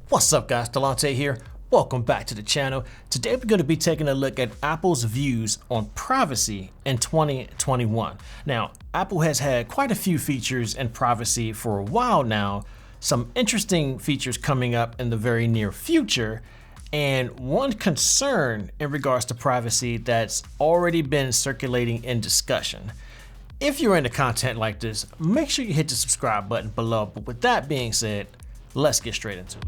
What's up guys, Delont'e here. Welcome back to the channel. Today we're going to be taking a look at Apple's views on privacy in 2021. Now, Apple has had quite a few features in privacy for a while now, some interesting features coming up in the very near future, and one concern in regards to privacy that's already been circulating in discussion. If you're into content like this, make sure you hit the subscribe button below. But with that being said, let's get straight into it.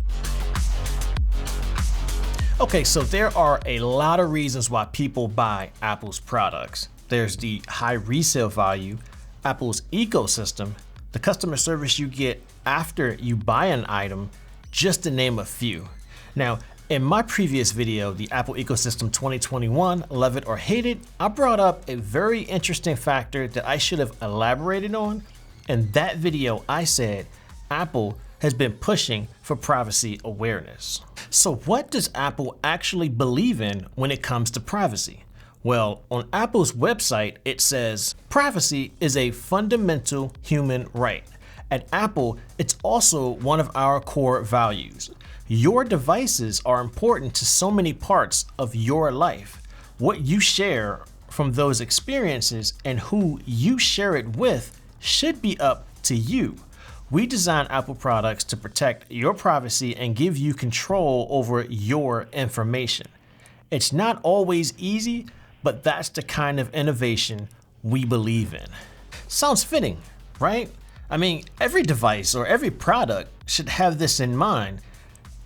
Okay, so there are a lot of reasons why people buy Apple's products. There's the high resale value, Apple's ecosystem, the customer service you get after you buy an item, just to name a few. Now, in my previous video, the Apple Ecosystem 2021, Love It or Hate It, I brought up a very interesting factor that I should have elaborated on. In that video, I said Apple has been pushing for privacy awareness. So what does Apple actually believe in when it comes to privacy? Well, on Apple's website, it says, privacy is a fundamental human right. At Apple, it's also one of our core values. Your devices are important to so many parts of your life. What you share from those experiences and who you share it with should be up to you. We design Apple products to protect your privacy and give you control over your information. It's not always easy, but that's the kind of innovation we believe in. Sounds fitting, right? I mean, every device or every product should have this in mind.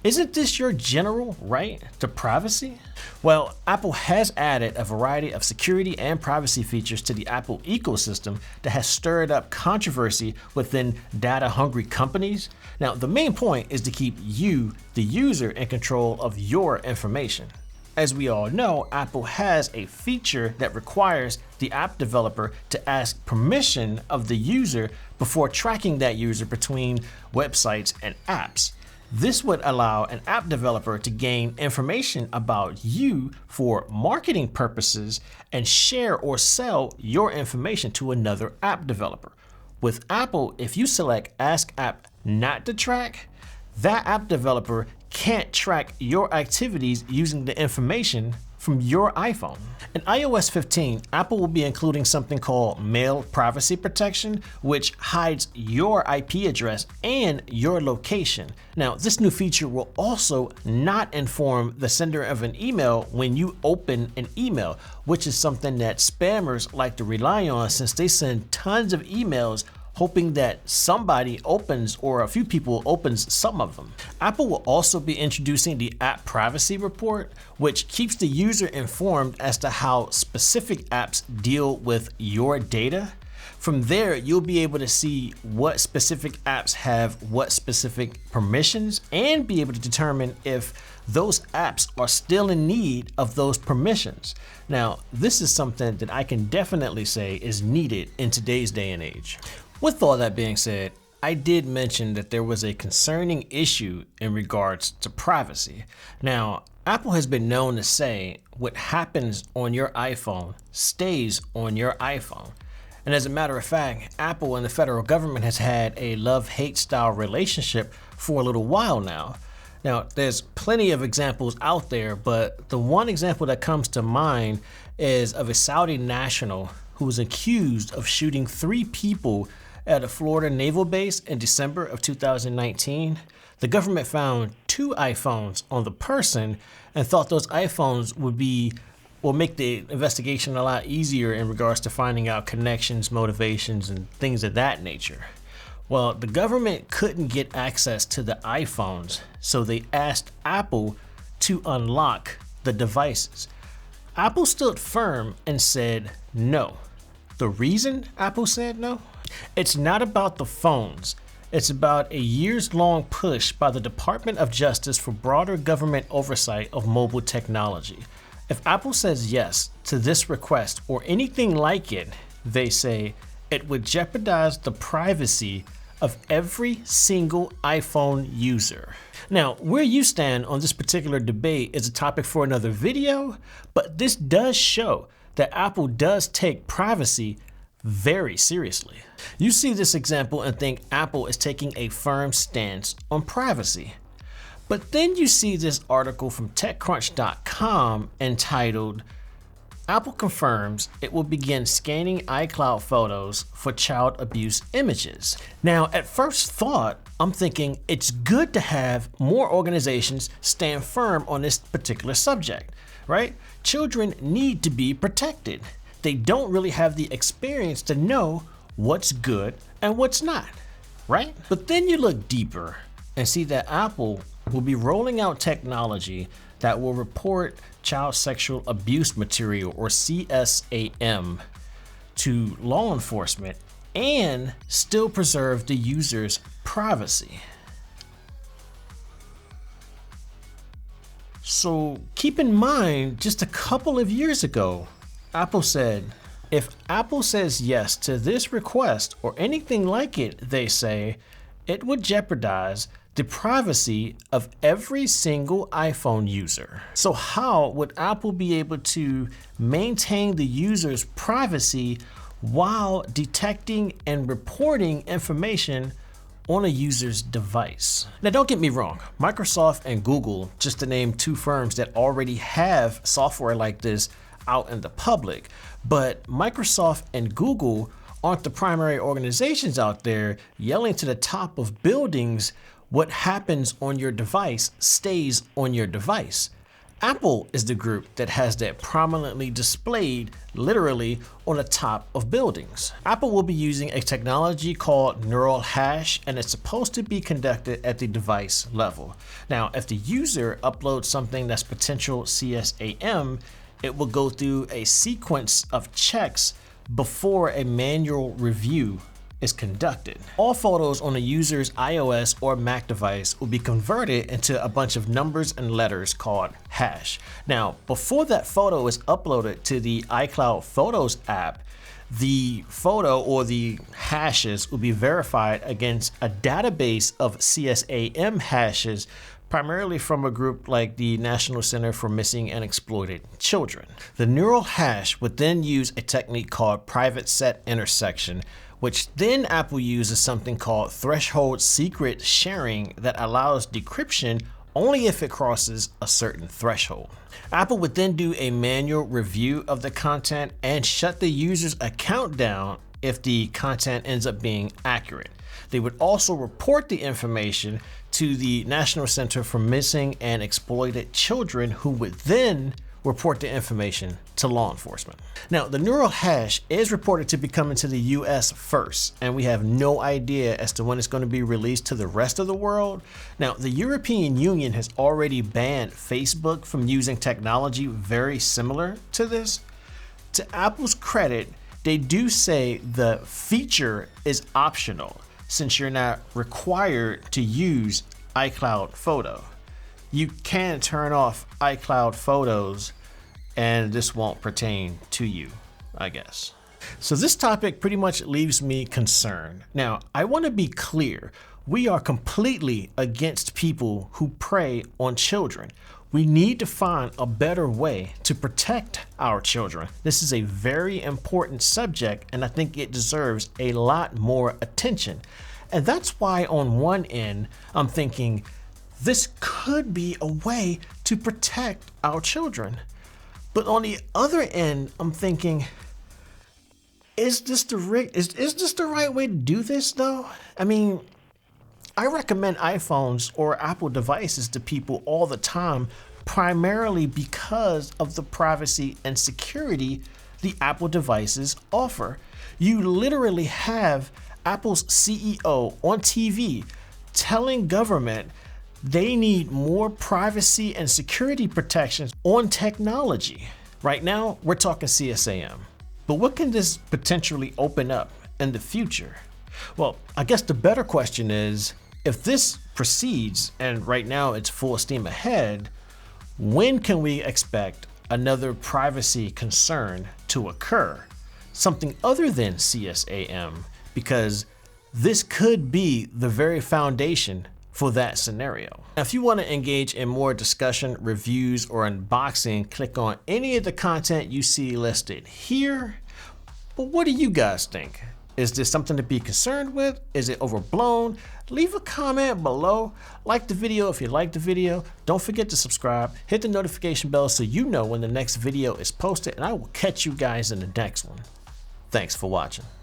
Isn't this your general right to privacy? Well, Apple has added a variety of security and privacy features to the Apple ecosystem that has stirred up controversy within data-hungry companies. Now, the main point is to keep you, the user, in control of your information. As we all know, Apple has a feature that requires the app developer to ask permission of the user before tracking that user between websites and apps. This would allow an app developer to gain information about you for marketing purposes and share or sell your information to another app developer. With Apple, if you select Ask App Not to Track, that app developer can't track your activities using the information from your iPhone. In iOS 15, Apple will be including something called Mail Privacy Protection, which hides your IP address and your location. Now, this new feature will also not inform the sender of an email when you open an email, which is something that spammers like to rely on since they send tons of emails hoping that somebody opens or a few people opens some of them. Apple will also be introducing the App Privacy Report, which keeps the user informed as to how specific apps deal with your data. From there, you'll be able to see what specific apps have what specific permissions and be able to determine if those apps are still in need of those permissions. Now, this is something that I can definitely say is needed in today's day and age. With all that being said, I did mention that there was a concerning issue in regards to privacy. Now, Apple has been known to say what happens on your iPhone stays on your iPhone. And as a matter of fact, Apple and the federal government has had a love-hate style relationship for a little while now. Now, there's plenty of examples out there, but the one example that comes to mind is of a Saudi national who was accused of shooting 3 people at a Florida naval base in December of 2019. The government found 2 iPhones on the person and thought those iPhones will make the investigation a lot easier in regards to finding out connections, motivations, and things of that nature. Well, the government couldn't get access to the iPhones, so they asked Apple to unlock the devices. Apple stood firm and said no. The reason Apple said no? It's not about the phones. It's about a years-long push by the Department of Justice for broader government oversight of mobile technology. If Apple says yes to this request or anything like it, they say it would jeopardize the privacy of every single iPhone user. Now, where you stand on this particular debate is a topic for another video, but this does show that Apple does take privacy very seriously. You see this example and think Apple is taking a firm stance on privacy. But then you see this article from TechCrunch.com entitled, Apple confirms it will begin scanning iCloud photos for child abuse images. Now, at first thought, I'm thinking it's good to have more organizations stand firm on this particular subject, right? Children need to be protected. They don't really have the experience to know what's good and what's not, right? But then you look deeper and see that Apple will be rolling out technology that will report child sexual abuse material, or CSAM, to law enforcement and still preserve the user's privacy. So keep in mind, just a couple of years ago, Apple said, if Apple says yes to this request or anything like it, they say, it would jeopardize the privacy of every single iPhone user. So how would Apple be able to maintain the user's privacy while detecting and reporting information on a user's device? Now, don't get me wrong, Microsoft and Google, just to name two firms that already have software like this out in the public, but Microsoft and Google aren't the primary organizations out there yelling to the top of buildings, what happens on your device stays on your device. Apple is the group that has that prominently displayed literally on the top of buildings. Apple will be using a technology called neural hash, and it's supposed to be conducted at the device level. Now, if the user uploads something that's potential CSAM, it will go through a sequence of checks before a manual review is conducted. All photos on a user's iOS or Mac device will be converted into a bunch of numbers and letters called hash. Now, before that photo is uploaded to the iCloud Photos app, the photo or the hashes will be verified against a database of CSAM hashes, primarily from a group like the National Center for Missing and Exploited Children. The neural hash would then use a technique called private set intersection, which then Apple uses something called threshold secret sharing that allows decryption only if it crosses a certain threshold. Apple would then do a manual review of the content and shut the user's account down if the content ends up being accurate. They would also report the information to the National Center for Missing and Exploited Children, who would then report the information to law enforcement. Now, the neural hash is reported to be coming to the US first, and we have no idea as to when it's going to be released to the rest of the world. Now, the European Union has already banned Facebook from using technology very similar to this. To Apple's credit, they do say the feature is optional, since you're not required to use iCloud Photo. You can turn off iCloud Photos and this won't pertain to you, I guess. So this topic pretty much leaves me concerned. Now, I want to be clear. We are completely against people who prey on children. We need to find a better way to protect our children. This is a very important subject, and I think it deserves a lot more attention. And that's why on one end, I'm thinking, this could be a way to protect our children. But on the other end, I'm thinking, is this the right way to do this though? I mean, I recommend iPhones or Apple devices to people all the time, primarily because of the privacy and security the Apple devices offer. You literally have Apple's CEO on TV telling government they need more privacy and security protections on technology. Right now, we're talking CSAM. But what can this potentially open up in the future? Well, I guess the better question is, if this proceeds, and right now it's full steam ahead, when can we expect another privacy concern to occur? Something other than CSAM, because this could be the very foundation for that scenario. Now, if you want to engage in more discussion, reviews, or unboxing, click on any of the content you see listed here. But what do you guys think? Is this something to be concerned with? Is it overblown? Leave a comment below. Like the video if you liked the video. Don't forget to subscribe. Hit the notification bell so you know when the next video is posted, and I will catch you guys in the next one. Thanks for watching.